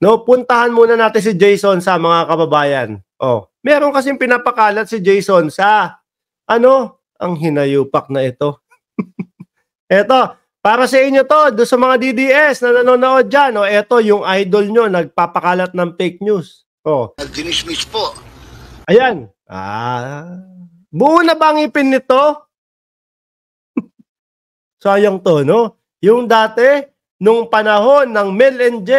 No, puntahan muna natin si Jason sa mga kababayan. Oh, meron kasing pinapakalat si Jason sa ano, ang hinayupak na ito. Eto, para sa inyo to, do sa mga DDS na nanonood dyan, oh, eto yung idol nyo, nagpapakalat ng fake news. Oh. Dinismiss po. Ayan. Buo na ba ang ipin nito? Sayang to, no? Yung dati, nung panahon ng Mel and J,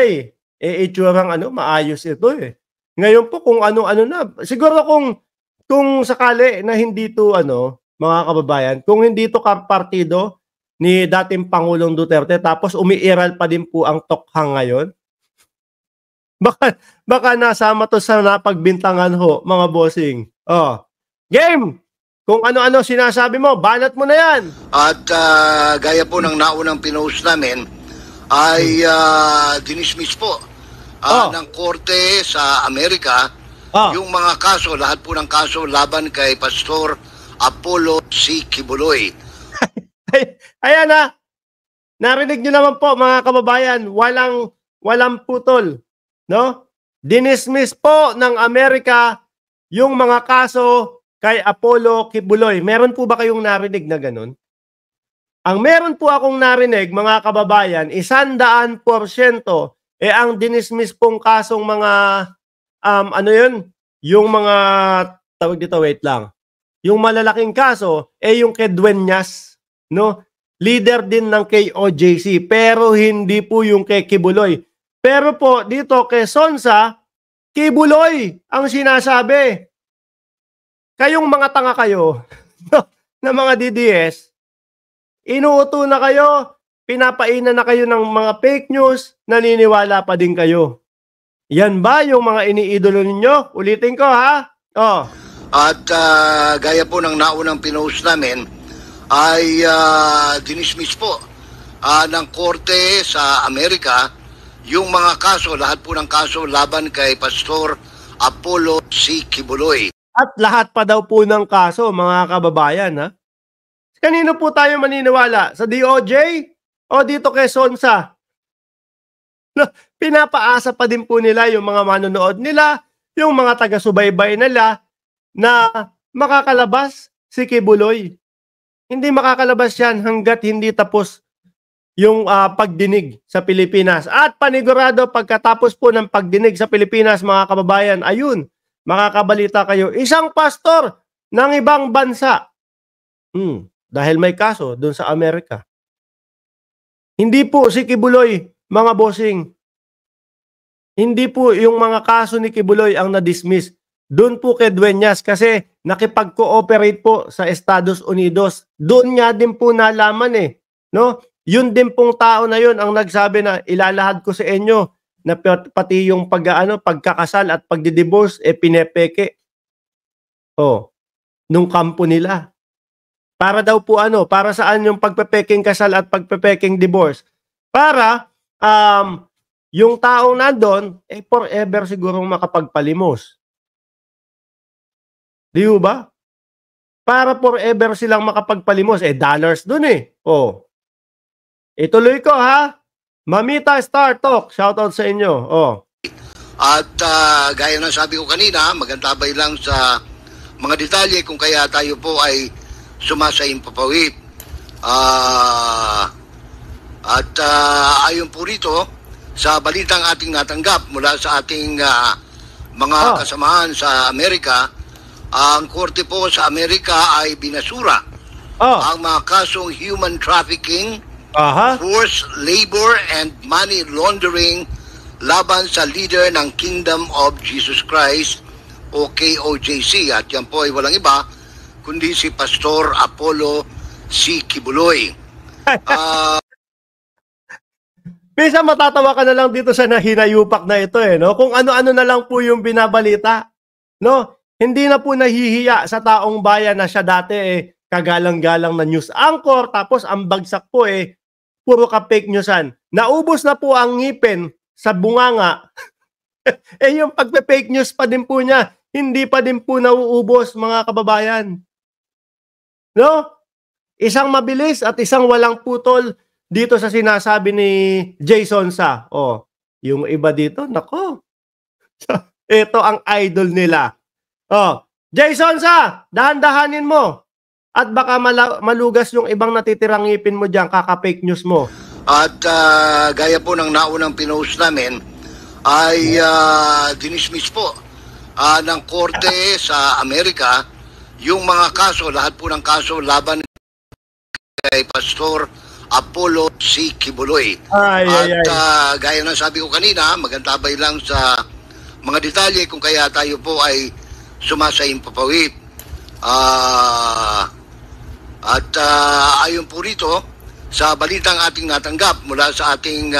itsurang maayos ito eh. Ngayon po kung ano-ano na. Siguro kung sakali na hindi to mga kababayan, kung hindi to partido ni dating Pangulong Duterte tapos umiiral pa din po ang tokhang ngayon. Baka nasama to sa napagbintangan ho, mga bossing. Oh. Game! Kung ano-ano sinasabi mo, banat mo na yan. At gaya po ng naunang pinost namin, ay dinismiss po ng korte sa Amerika yung mga kaso, lahat po ng kaso laban kay Pastor Apollo C. Kibuloy. Ayan na. Narinig nyo naman po mga kababayan, walang putol. No? Dinismiss po ng Amerika yung mga kaso kay Apollo Kibuloy. Meron po ba kayong narinig na ganun? Ang meron po akong narinig, mga kababayan, 100% ang dinismiss pong kasong mga, yung mga, tawag dito, wait lang. Yung malalaking kaso, yung kay Dueñas, no? Leader din ng KOJC, pero hindi po yung kay Kibuloy. Pero po, dito kay Sonsa, Kibuloy ang sinasabi. Kayong mga tanga kayo, na mga DDS, inuuto na kayo, pinapainan na kayo ng mga fake news, naniniwala pa din kayo. Yan ba yung mga iniidolo ninyo? Ulitin ko ha. Oh. At gaya po ng naunang pinost namin, ay dinismiss po ng korte sa Amerika yung mga kaso, lahat po ng kaso laban kay Pastor Apollo C. Kibuloy. At lahat pa daw po ng kaso, mga kababayan, ha? Kanino po tayo maniniwala? Sa DOJ o dito kay Sonsa? Pinapaasa pa din po nila yung mga manonood nila, yung mga taga-subaybay nila na makakalabas si Kibuloy. Hindi makakalabas yan hanggat hindi tapos yung pagdinig sa Pilipinas. At panigurado pagkatapos po ng pagdinig sa Pilipinas, mga kababayan, ayun, makakabalita kayo, isang pastor ng ibang bansa. Dahil may kaso doon sa Amerika. Hindi po si Kibuloy, mga bossing. Hindi po yung mga kaso ni Kibuloy ang na-dismiss. Doon po kay Dueñas kasi nakipag-cooperate po sa Estados Unidos. Doon nga din po nalaman no? Yun din pong tao na yun ang nagsabi na ilalahad ko sa inyo na pati yung pagkakasal at pagdidivorce pinepeke. Nung kampo nila. Para daw po para saan yung pagpepeking kasal at pagpepeking divorce? Para yung taong nandun forever sigurong makapagpalimos. Di ba? Para forever silang makapagpalimos. Dollars dun ituloy ko ha. Mamita Star Talk, shoutout sa inyo. At gaya ng sabi ko kanina, magantabay lang sa mga detalye kung kaya tayo po ay sumasayang papawid. Ayon po rito, sa balitang ating natanggap mula sa ating mga kasamahan sa Amerika, ang korte po sa Amerika ay binasura ang mga kasong human trafficking, forced labor, and money laundering laban sa leader ng Kingdom of Jesus Christ o KOJC. At yan po ay walang iba kundi si Pastor Apollo C. Kibuloy. Minsan matatawa ka na lang dito sa nahinayupak na ito no? Kung ano-ano na lang po yung binabalita, no? Hindi na po nahihiya sa taong bayan na siya dati kagalang-galang na news anchor, tapos ang bagsak po puro ka fake newsan. Naubos na po ang ngipin sa bunganga. Yung pagpe-fake news pa din po niya, hindi pa din po nauubos, mga kababayan. No? Isang mabilis at isang walang putol dito sa sinasabi ni Jason Sa. Yung iba dito, nako. Ito ang idol nila. Oh, Jason sa, dahan-dahanin mo. At baka malugas yung ibang natitirang ngipin mo diyan, kaka-fake news mo. At gaya po ng naunang pinost namin, ay dinismiss po ng korte sa Amerika yung mga kaso, lahat po ng kaso laban kay Pastor Apollo C. Kibuloy. Gaya ng sabi ko kanina, magantabay lang sa mga detalye kung kaya tayo po ay sumasayang papawid. Ayon po rito, sa balitang ating natanggap mula sa ating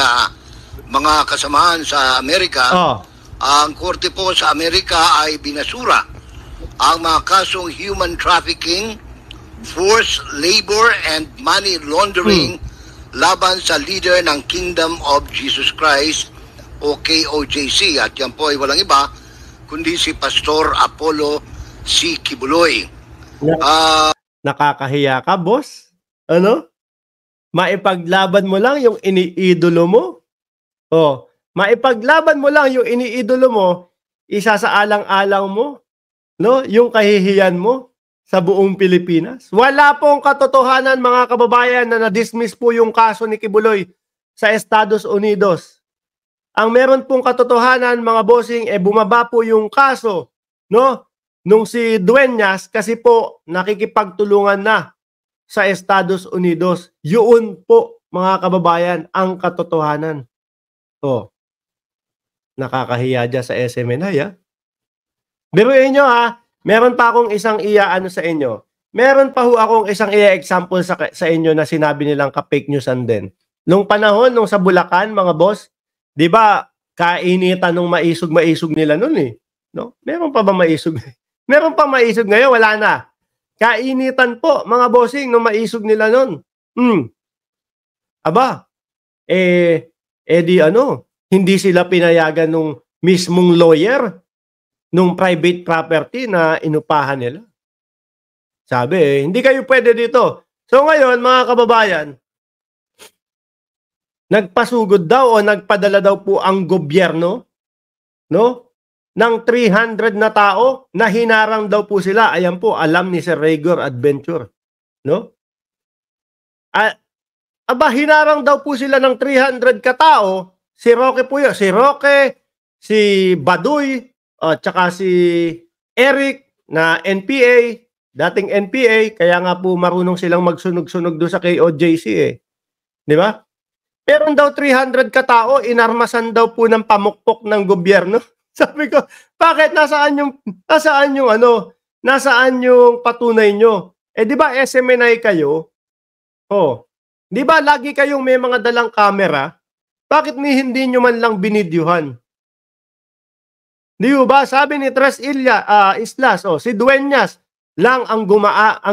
mga kasamahan sa Amerika, ang korte po sa Amerika ay binasura ang mga kasong human trafficking, forced labor, and money laundering laban sa leader ng Kingdom of Jesus Christ o KOJC. At yan po ay walang iba kundi si Pastor Apollo C. Kibuloy. Nakakahiya ka, boss? Ano? Maipaglaban mo lang yung iniidolo mo? Oh, maipaglaban mo lang yung iniidolo mo, isa sa alang-alang mo, no? Yung kahihiyan mo sa buong Pilipinas. Wala pong katotohanan, mga kababayan, na na-dismiss po yung kaso ni Kibuloy sa Estados Unidos. Ang meron pong katotohanan, mga bossing, bumaba po yung kaso, no? Nung si Dueñas, kasi po nakikipagtulungan na sa Estados Unidos. Yun po, mga kababayan, ang katotohanan. Oh, nakakahiya dyan sa SMNI, ha? Biruin nyo, ha? Meron pa akong isang ano sa inyo. Meron pa ho akong isang example sa inyo na sinabi nilang ka-fake newsan din. Nung panahon, nung sa Bulacan, mga boss, di ba, kainitan nung maisog nila nun eh. No? Meron pa ba maisog? Meron pa maisog ngayon? Wala na. Kainitan po, mga bossing, nung maisog nila nun. Aba, di ano, hindi sila pinayagan nung mismong lawyer nung private property na inupahan nila. Sabi, hindi kayo pwede dito. So ngayon, mga kababayan, nagpasugod daw o nagpadala daw po ang gobyerno, no, ng 300 na tao na hinarang daw po sila. Ayan po, alam ni Sir Raygor Adventure, no? Aba, hinarang daw po sila ng 300 katao. Si Roque po yun. Si Roque, si Baduy, at saka si Eric na NPA, dating NPA, kaya nga po marunong silang magsunog-sunog doon sa KOJC eh. Di ba? Meron daw 300 katao, inarmasan daw po ng pamukpok ng gobyerno. Sabi ko, bakit nasaan yung patunay nyo? Di ba SMNI kayo? Oh, di ba lagi kayong may mga dalang camera? Bakit hindi nyo man lang binidyuhan? Di ba? Sabi ni Tres Islas, si Dueñas lang ang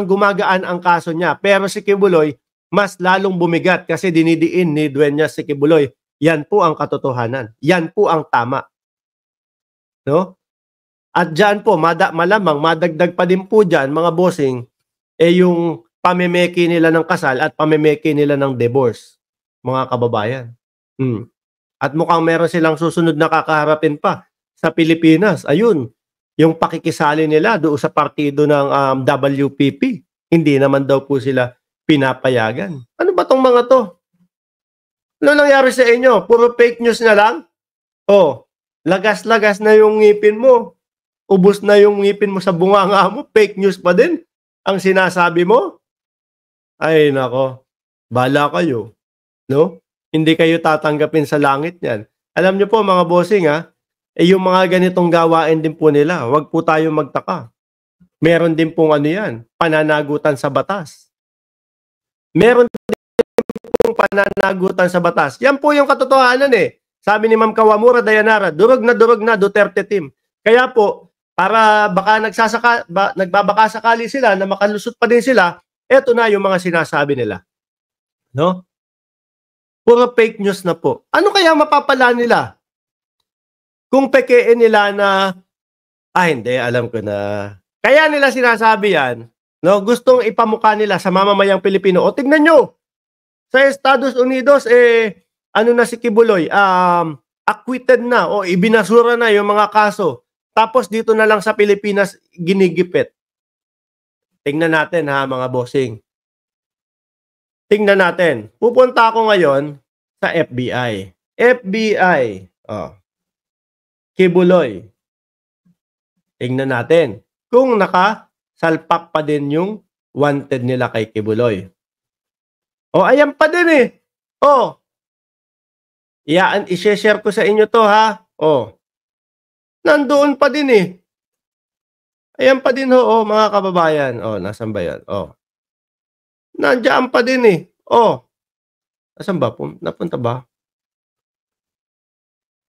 gumagaan ang kaso niya. Pero si Kibuloy, mas lalong bumigat kasi dinidiin ni Dueñas si Kibuloy. Yan po ang katotohanan. Yan po ang tama. No? At dyan po, malamang madagdag pa din po dyan, mga bossing, yung pamemeki nila ng kasal at pamemeki nila ng divorce, mga kababayan. At mukhang meron silang susunod na kakaharapin pa sa Pilipinas. Ayun, yung pakikisali nila doon sa partido ng WPP. Hindi naman daw po sila pinapayagan. Ano ba tong mga to? Ano nangyari sa inyo? Puro fake news na lang? Lagas-lagas na yung ngipin mo. Ubus na yung ngipin mo sa bunganga mo. Fake news pa din ang sinasabi mo. Ay nako, bala kayo. No? Hindi kayo tatanggapin sa langit yan. Alam nyo po mga bossing yung mga ganitong gawain din po nila, wag po tayo magtaka. Meron din pong yan, pananagutan sa batas. Meron din pong pananagutan sa batas. Yan po yung katotohanan eh. Sabi ni Ma'am Kawamura Dayanara, durog na Duterte team. Kaya po, para baka nagbabaka sakali sila na makalusot pa din sila, eto na yung mga sinasabi nila. No? Puro fake news na po. Ano kaya mapapala nila? Kung pekein nila na, hindi, alam ko na. Kaya nila sinasabi yan, no? Gustong ipamukha nila sa mamamayang Pilipino. O tignan nyo, sa Estados Unidos, ano na si Kibuloy? acquitted na o ibinasura na yung mga kaso. Tapos dito na lang sa Pilipinas ginigipit. Tingnan natin ha mga bossing. Tingnan natin. Pupunta ako ngayon sa FBI. FBI. Oh. Kibuloy. Tingnan natin kung nakasalpak pa din yung wanted nila kay Kibuloy. O ayan pa din eh. O. I-share ko sa inyo to ha. O. Nandoon pa din eh. Ayan pa din ho, mga kababayan. O, nasan ba yan? O. Nandiyan pa din eh. O. Nasan ba? Napunta ba?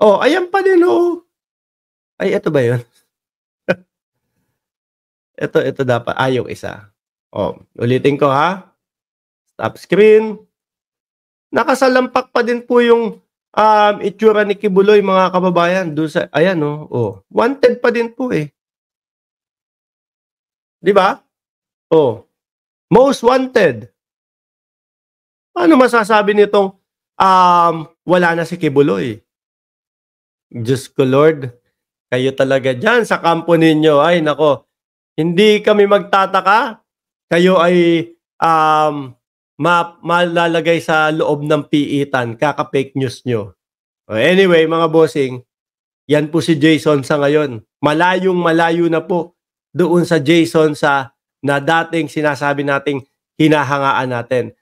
O, ayan pa din ho. Ay, ito ba yun? ito dapat. Yung isa. O, ulitin ko ha. Stop screen. Nakasalampak pa din po yung itsura ni Kibuloy, mga kababayan. Doon sa, ayan o. Wanted pa din po eh. Di ba? O. Most wanted. Ano masasabi nitong wala na si Kibuloy? Diyos ko Lord, kayo talaga dyan sa kampo ninyo. Ay nako, hindi kami magtataka. Kayo ay malalagay sa loob ng piitan, kaka-fake news nyo. Anyway, mga bossing, yan po si Jason sa ngayon. Malayong malayo na po doon sa Jason na dating sinasabi nating hinahangaan natin.